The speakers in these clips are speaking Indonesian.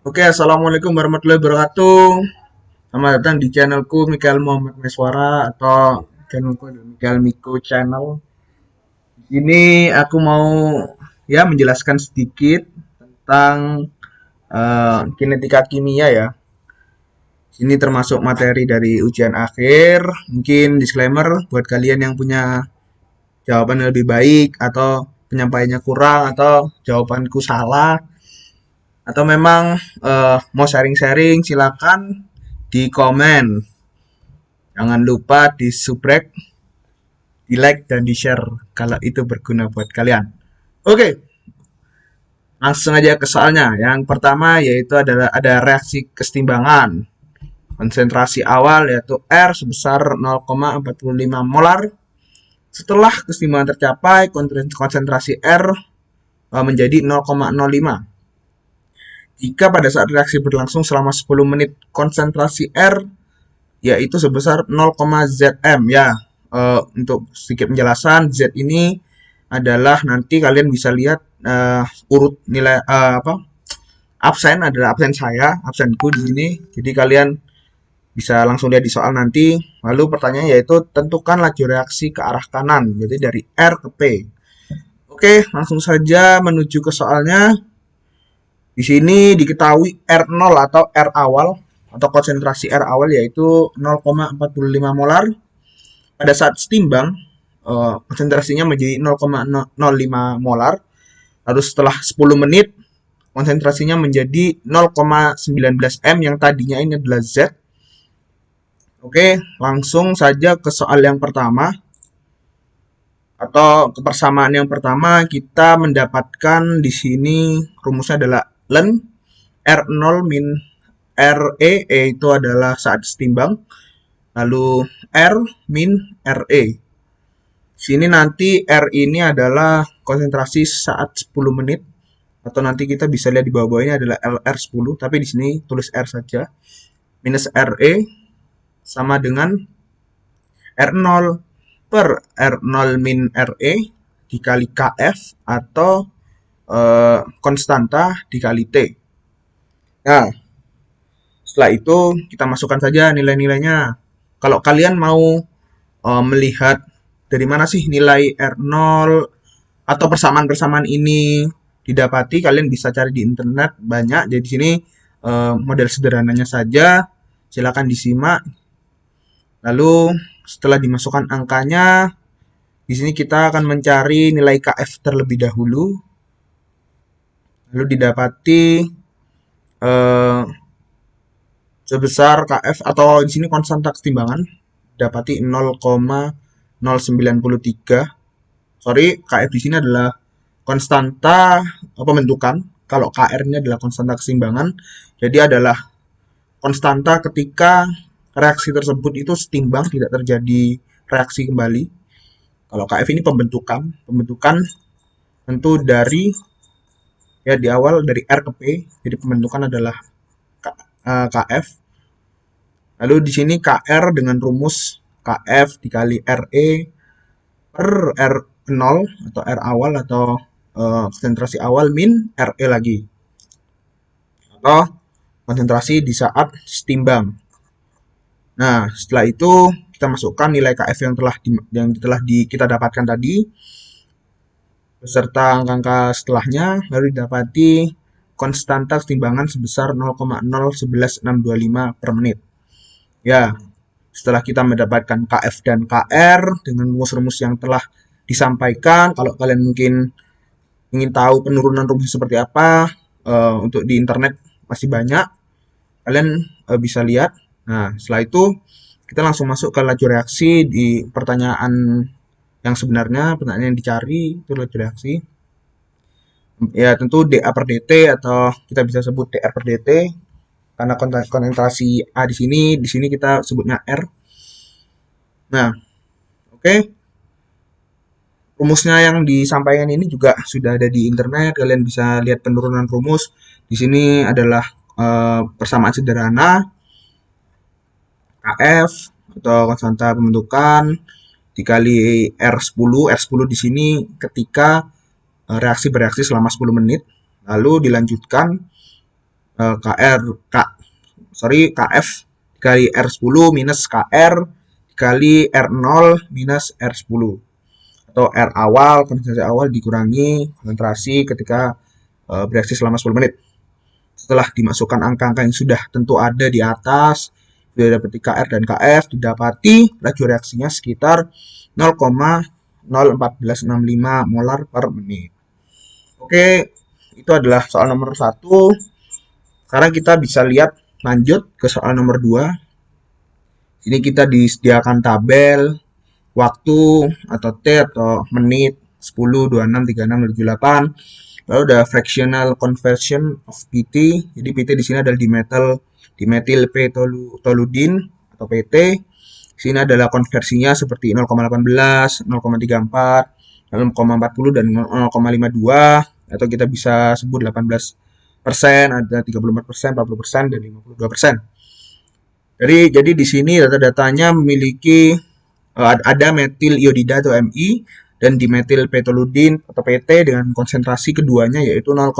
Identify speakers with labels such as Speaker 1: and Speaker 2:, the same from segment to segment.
Speaker 1: Oke, assalamualaikum warahmatullahi wabarakatuh. Selamat datang di channelku Mikael Muhammad Meswara atau channelku adalah Mikael Miko Channel. Ini aku mau menjelaskan sedikit tentang kinetika kimia ya. Ini termasuk materi dari ujian akhir. Mungkin disclaimer buat kalian yang punya jawaban yang lebih baik atau penyampaiannya kurang atau jawabanku salah atau memang mau sharing-sharing silakan di komen. Jangan lupa di subscribe, di like dan di share kalau itu berguna buat kalian. Oke, langsung aja ke soalnya. Yang pertama yaitu adalah ada reaksi kesetimbangan. Konsentrasi awal yaitu R sebesar 0,45 molar. Setelah kesetimbangan tercapai, konsentrasi R menjadi 0,05. Jika pada saat reaksi berlangsung selama 10 menit, konsentrasi R yaitu sebesar 0,Zm ya. Untuk sedikit penjelasan, Z ini adalah nanti kalian bisa lihat urut nilai absen adalah absen saya, absenku di sini. Jadi kalian bisa langsung lihat di soal nanti. Lalu pertanyaannya yaitu tentukan laju reaksi ke arah kanan, jadi dari R ke P. Oke, langsung saja menuju ke soalnya. Di sini diketahui R0 atau R awal atau konsentrasi R awal yaitu 0,45 molar. Pada saat setimbang, konsentrasinya menjadi 0,05 molar. Lalu setelah 10 menit, konsentrasinya menjadi 0,19 M yang tadinya ini adalah Z. Oke, langsung saja ke soal yang pertama. Atau kepersamaan yang pertama, kita mendapatkan di sini rumusnya adalah ln R0 min RE, itu adalah saat setimbang. Lalu R min RE. Sini nanti R ini adalah konsentrasi saat 10 menit. Atau nanti kita bisa lihat di bawah-bawahnya adalah LR10. Tapi di sini tulis R saja. Minus RE sama dengan R0 per R0 min RE dikali KF atau konstanta dikali T. Nah, setelah itu kita masukkan saja nilai-nilainya. Kalau kalian mau melihat dari mana sih nilai R0 atau persamaan-persamaan ini didapati, kalian bisa cari di internet banyak. Jadi di sini model sederhananya saja, silakan disimak. Lalu setelah dimasukkan angkanya, di sini kita akan mencari nilai KF terlebih dahulu. Lalu didapati sebesar KF atau di sini konstanta kesetimbangan dapati 0,093. Sorry, KF di sini adalah konstanta pembentukan. Kalau KR ini adalah konstanta kesetimbangan. Jadi adalah konstanta ketika reaksi tersebut itu setimbang, tidak terjadi reaksi kembali. Kalau KF ini pembentukan tentu dari di awal dari R ke P, jadi pembentukan adalah KF. Lalu di sini KR dengan rumus KF dikali RE per R0 atau R awal atau konsentrasi awal min RE lagi. Atau konsentrasi di saat setimbang. Nah, setelah itu kita masukkan nilai KF yang telah kita dapatkan tadi beserta angka-angka setelahnya, lalu didapati konstanta kesetimbangan sebesar 0,011625 per menit. Ya, setelah kita mendapatkan KF dan KR dengan rumus-rumus yang telah disampaikan, kalau kalian mungkin ingin tahu penurunan rumus seperti apa, untuk di internet masih banyak, kalian bisa lihat. Nah, setelah itu kita langsung masuk ke laju reaksi di pertanyaan yang sebenarnya, pertanyaan yang dicari itu laju reaksi. Ya, tentu dA per dt atau kita bisa sebut dR per dt karena konsentrasi A di sini kita sebutnya R. Nah, oke. Rumusnya yang disampaikan ini juga sudah ada di internet, kalian bisa lihat penurunan rumus. Di sini adalah persamaan sederhana KF atau konstanta pembentukan dikali R10. R10 di sini ketika reaksi bereaksi selama 10 menit, lalu dilanjutkan KR K sorry KF dikali R10 minus KR dikali R0 minus R10, atau R awal, konsentrasi awal dikurangi konsentrasi ketika bereaksi selama 10 menit. Setelah dimasukkan angka-angka yang sudah tentu ada di atas, sudah dapati KR dan KF, didapati laju reaksinya sekitar 0,01465 molar per menit. Oke, itu adalah soal nomor 1. Sekarang kita bisa lihat lanjut ke soal nomor 2. Ini kita disediakan tabel waktu atau T atau menit 10, 26, 36, 28. Lalu ada fractional conversion of PT. Jadi PT di sini adalah dimetil P-toludin atau PT. Di sini adalah konversinya seperti 0,18, 0,34, 0,40 dan 0,52, atau kita bisa sebut 18%, ada 34%, 40% dan 52%. Jadi di sini data-datanya memiliki ada metil iodida atau Mi dan dimetil petoludin atau PT dengan konsentrasi keduanya yaitu 0,05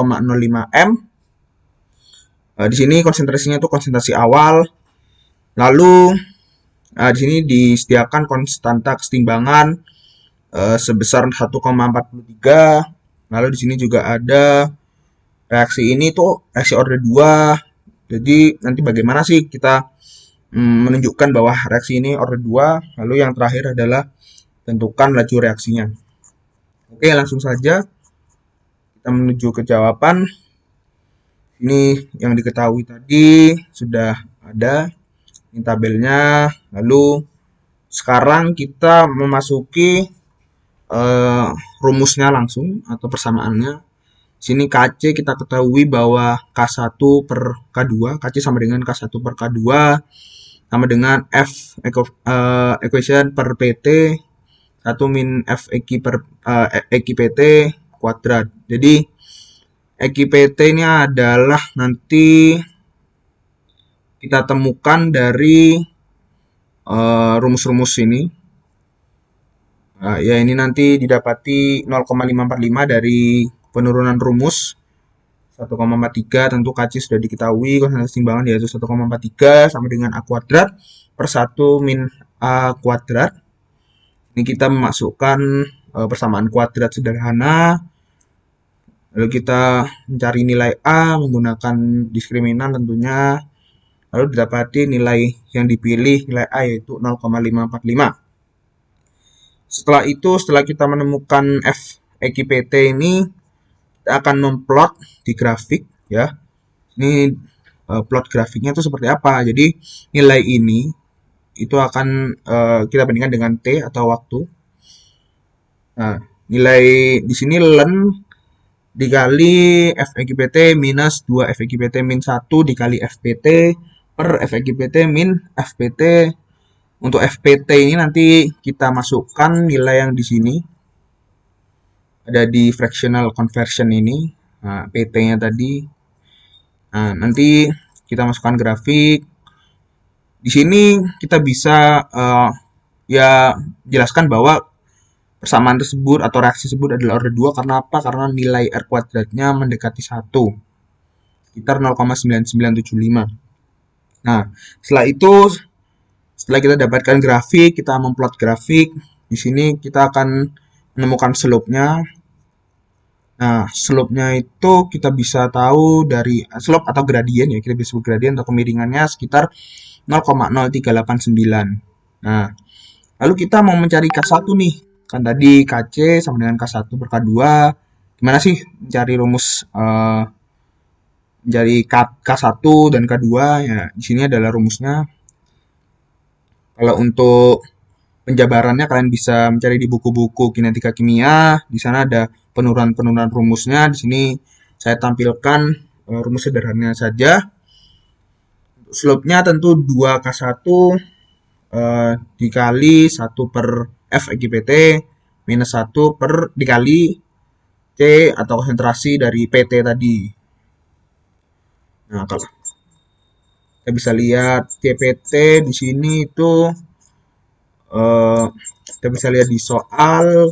Speaker 1: M. Di sini konsentrasinya itu konsentrasi awal. Lalu di sini disediakan konstanta kesetimbangan sebesar 1,43. Lalu di sini juga ada reaksi ini tuh reaksi order 2. Jadi nanti bagaimana sih kita menunjukkan bahwa reaksi ini order 2. Lalu yang terakhir adalah tentukan laju reaksinya. Oke, langsung saja kita menuju ke jawaban. Ini yang diketahui tadi sudah ada, ini tabelnya. Lalu sekarang kita memasuki rumusnya langsung atau persamaannya. Sini KC kita ketahui bahwa K1 per K2, KC sama dengan K1 per K2 sama dengan F equation per PT 1 min F Eki per Eki PT kuadrat. Jadi Eki PT ini adalah nanti kita temukan dari rumus-rumus ini. Ya ini nanti didapati 0,545 dari penurunan rumus 1,43. Tentu KC sudah diketahui, konsentrasi timbangan yaitu 1,43 sama dengan A kuadrat per 1 min A kuadrat. Ini kita memasukkan persamaan kuadrat sederhana. Lalu kita mencari nilai A menggunakan diskriminan tentunya. Lalu didapati nilai yang dipilih nilai A yaitu 0,545. Setelah itu, setelah kita menemukan F Eki PT ini, kita akan memplot di grafik ya. Ini plot grafiknya itu seperti apa. Jadi nilai ini itu akan kita bandingkan dengan T atau waktu. Nah, nilai di sini ln dikali F Eki PT minus 2 F Eki PT min 1 dikali FPT per F Eki PT min FPT. Untuk FPT ini nanti kita masukkan nilai yang di sini. Ada di fractional conversion ini. Nah, PT-nya tadi. Nah, nanti kita masukkan grafik. Di sini kita bisa ya jelaskan bahwa persamaan tersebut atau reaksi tersebut adalah order 2 karena apa? Karena nilai R kuadratnya mendekati 1. Sekitar 0,9975. Nah, setelah kita dapatkan grafik, kita memplot grafik. Di sini kita akan menemukan slope-nya. Nah, slope-nya itu kita bisa tahu dari slope atau gradien ya, kita bisa sebut gradien atau kemiringannya sekitar 0,0389. Nah, lalu kita mau mencari K1 nih. Kan tadi KC sama dengan K1 per K2. Gimana sih mencari rumus mencari K1 dan K2 ya? Di sini adalah rumusnya. Kalau untuk penjabarannya kalian bisa mencari di buku-buku kinetika kimia. Di sana ada penurunan-penurunan rumusnya. Di sini saya tampilkan rumus sederhananya saja. Slope-nya tentu 2K1 dikali 1 per F Eki PT minus 1 per dikali C atau konsentrasi dari PT tadi. Nah, kalau kita bisa lihat CPT di sini itu kita bisa lihat di soal.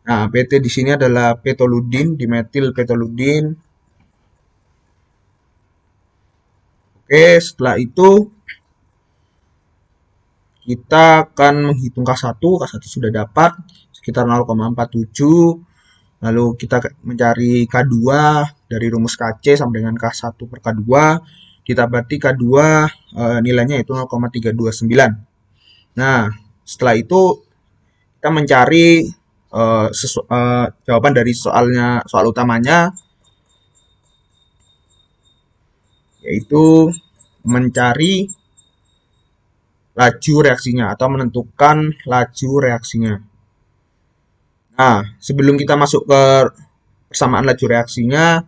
Speaker 1: Nah, PT di sini adalah petoludin, dimetil petoludin. Oke, setelah itu kita akan menghitung K1. K1 sudah dapat sekitar 0,47. Lalu kita mencari K2 dari rumus KC sama dengan K1 per K2. Ditambah K2 nilainya itu 0,329. Nah, setelah itu kita mencari jawaban dari soal utamanya, yaitu mencari laju reaksinya atau menentukan laju reaksinya. Nah, sebelum kita masuk ke persamaan laju reaksinya,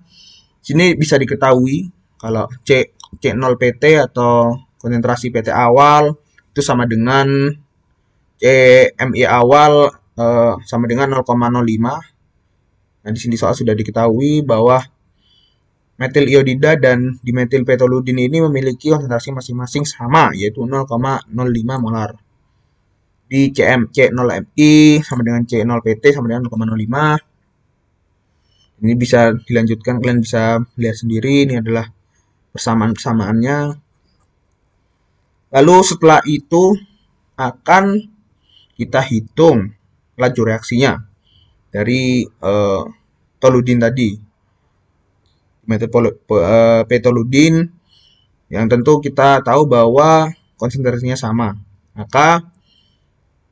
Speaker 1: sini bisa diketahui kalau C0PT atau konsentrasi PT awal itu sama dengan CMI awal sama dengan 0,05. Nah, di sini soal sudah diketahui bahwa metil iodida dan dimetil petoludin ini memiliki konsentrasi masing-masing sama, yaitu 0,05 molar. Di C0MI sama dengan C0PT sama dengan 0,05. Ini bisa dilanjutkan, kalian bisa lihat sendiri, ini adalah persamaan-persamaannya. Lalu setelah itu akan kita hitung laju reaksinya dari toludin tadi. Petoludin yang tentu kita tahu bahwa konsentrasinya sama. Maka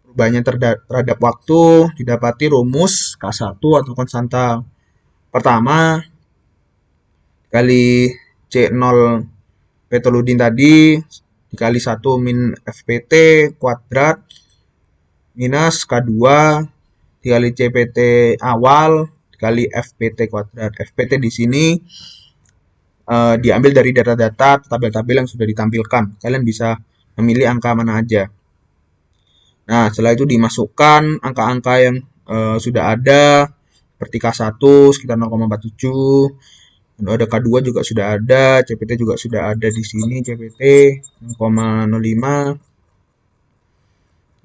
Speaker 1: perubahannya terhadap waktu didapati rumus K1 atau konstanta pertama kali C0 petoludin tadi dikali 1 min FPT kuadrat minus K2 dikali CPT awal dikali FPT kuadrat. FPT di sini diambil dari data-data tabel-tabel yang sudah ditampilkan. Kalian bisa memilih angka mana aja. Nah, setelah itu dimasukkan angka-angka yang sudah ada, seperti K1 sekitar 0,47, lalu ada K2 juga sudah ada, CPT juga sudah ada di sini, CPT 0,05.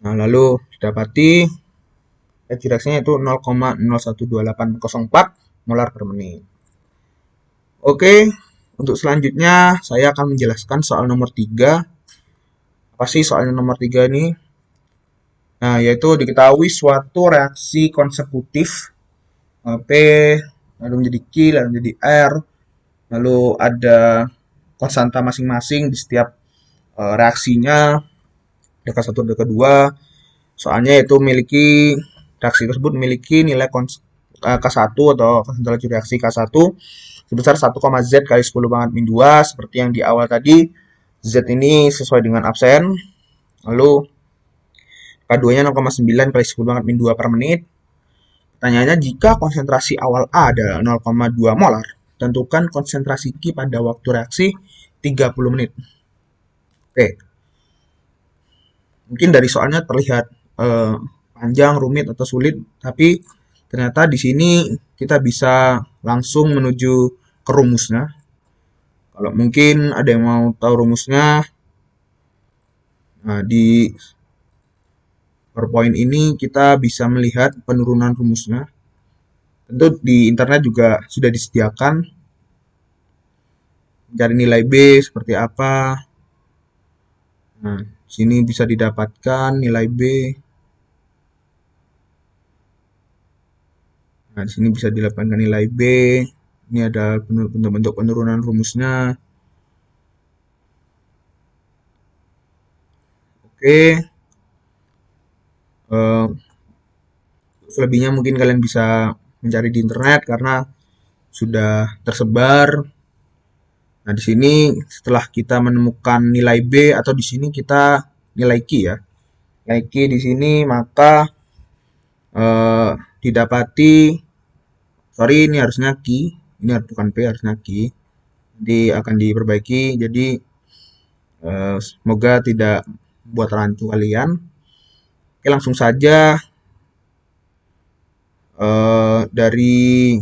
Speaker 1: Nah, lalu didapati reaksinya itu 0,012804 molar per menit. Oke, untuk selanjutnya saya akan menjelaskan soal nomor 3. Apa sih soal nomor 3 ini? Nah, yaitu diketahui suatu reaksi konsekutif P lalu menjadi Q lalu menjadi R, lalu ada konstanta masing-masing di setiap reaksinya, ada K1 dan K2. Soalnya itu reaksi tersebut memiliki nilai K1 atau konsentrasi laju reaksi K1 sebesar 1,Z kali 10 pangkat min 2, seperti yang di awal tadi. Z ini sesuai dengan absen. Lalu K2-nya 0,9 kali 10 pangkat min 2 per menit. Pertanyaannya, jika konsentrasi awal A adalah 0,2 molar, tentukan konsentrasi Q pada waktu reaksi 30 menit. Oke. Mungkin dari soalnya terlihat panjang, rumit, atau sulit, tapi ternyata di sini kita bisa langsung menuju ke rumusnya. Kalau mungkin ada yang mau tahu rumusnya, nah di PowerPoint ini kita bisa melihat penurunan rumusnya. Tentu di internet juga sudah disediakan. Mencari nilai B seperti apa. Nah, sini bisa didapatkan nilai B. Nah, di sini bisa didapatkan nilai B. Ini ada bentuk-bentuk penurunan rumusnya. Oke. Selebihnya mungkin kalian bisa mencari di internet karena sudah tersebar. Nah, di sini setelah kita menemukan nilai B atau di sini kita nilai Q ya. Nilai Q di sini maka didapati, sorry ini harusnya Q, ini bukan P, harusnya Q. Jadi akan diperbaiki. Jadi semoga tidak buat rancu kalian. Oke, langsung saja dari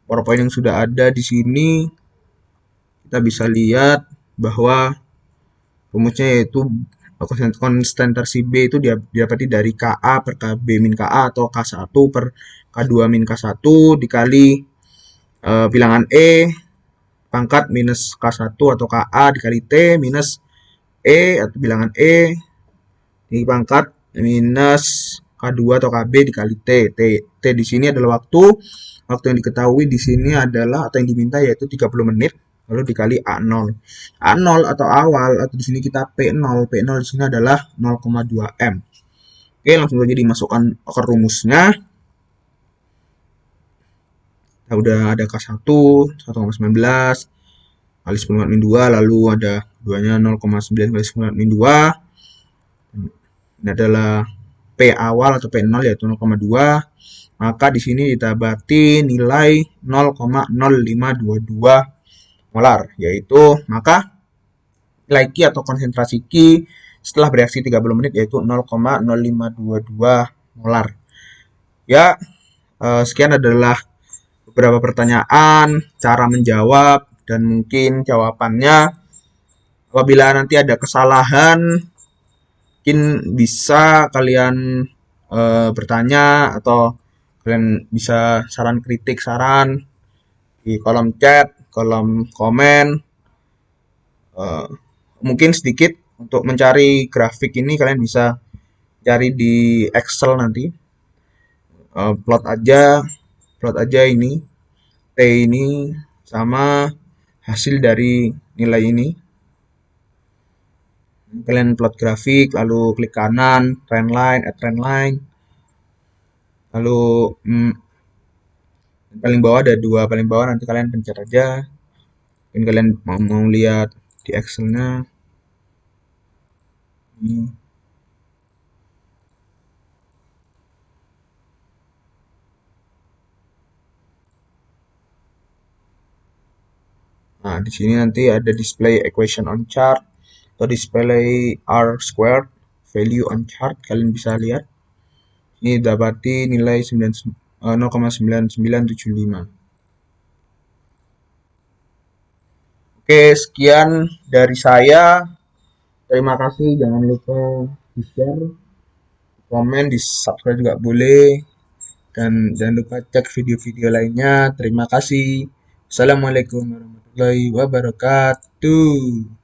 Speaker 1: PowerPoint yang sudah ada di sini kita bisa lihat bahwa rumusnya yaitu konsentrasi B itu didapati dari Ka per Kb min Ka atau K1 per K2 min K1 dikali bilangan E pangkat minus K1 atau KA dikali T minus E atau bilangan E di pangkat minus K2 atau KB dikali T. T di sini adalah waktu. Waktu yang diketahui di sini adalah atau yang diminta yaitu 30 menit lalu dikali A0. A0 atau awal atau di sini kita P0. P0 di sini adalah 0,2 M. Oke, langsung saja dimasukkan ke rumusnya. Nah, udah ada K1 1,19 kali 10 min 2, lalu ada keduanya 0,9 kali 10 min 2. Ini adalah P awal atau P0 yaitu 0,2. Maka di sini didapati nilai 0,0522 molar, yaitu maka nilai Q atau konsentrasi Q setelah bereaksi 30 menit yaitu 0,0522 molar. Ya, sekian adalah beberapa pertanyaan, cara menjawab, dan mungkin jawabannya. Apabila nanti ada kesalahan, mungkin bisa kalian bertanya atau kalian bisa saran kritik saran di kolom chat, kolom komen. Mungkin sedikit untuk mencari grafik ini kalian bisa cari di Excel nanti. Plot aja ini T ini sama hasil dari nilai ini. Kalian plot grafik, lalu klik kanan, trendline, add trendline. Lalu paling bawah ada dua, paling bawah nanti kalian pencet aja. Mungkin kalian mau lihat di Excel-nya. Ini. Nah, di sini nanti ada display equation on chart atau display R squared value on chart. Kalian bisa lihat. Ini dapati nilai 0,9975. Oke, sekian dari saya. Terima kasih. Jangan lupa di-share, komen, di-subscribe juga boleh. Dan jangan lupa cek video-video lainnya. Terima kasih. Assalamualaikum warahmatullahi wabarakatuh.